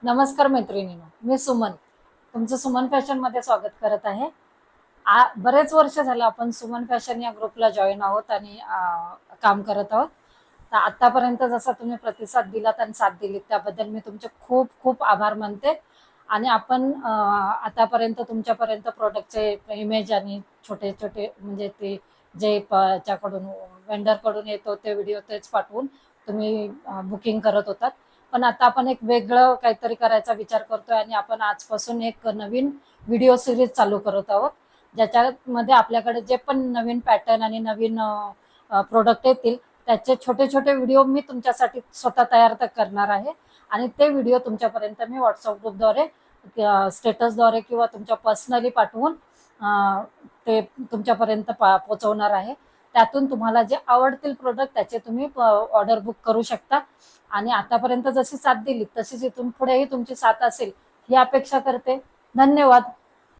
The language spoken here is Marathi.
नमस्कार मैत्रिणींनो, मी सुमन. तुमचं सुमन फॅशन मध्ये स्वागत करत आहे. बरेच वर्ष झालं आपण सुमन फॅशन या ग्रुपला जॉईन आहोत आणि काम करत आहोत. तर आतापर्यंत जसा तुम्ही प्रतिसाद दिलात आणि साथ दिलीत त्याबद्दल मी तुमचे खूप खूप आभार मानते. आणि आपण आतापर्यंत तुमच्यापर्यंत प्रोडक्टचे इमेज आणि छोटे छोटे म्हणजे ते जे च्याकडून वेंडरकडून येतो ते व्हिडिओ तेच पाठवून तुम्ही बुकिंग करत होतात. पण आता आपण एक वेगळं काहीतरी करायचा विचार करतोय आणि आपण आजपासून एक नवीन व्हिडिओ सिरीज चालू करत आहोत, ज्याच्यामध्ये आपल्याकडे जे पण नवीन पॅटर्न आणि नवीन प्रोडक्ट येतील त्याचे छोटे छोटे व्हिडिओ मी तुमच्यासाठी स्वतः तयार करणार आहे. आणि ते व्हिडिओ तुमच्यापर्यंत मी व्हॉट्सअप ग्रुपद्वारे स्टेटसद्वारे किंवा तुमच्या पर्सनली पाठवून ते तुमच्यापर्यंत पोहोचवणार आहे. त्यातून तुम्हाला जे आवडतील प्रोडक्ट त्याचे तुम्ही ऑर्डर बुक करू शकता. आणि आतापर्यंत जशी साथ दिली तशीच इथून पुढेही तुमची साथ असेल ही अपेक्षा करते. धन्यवाद.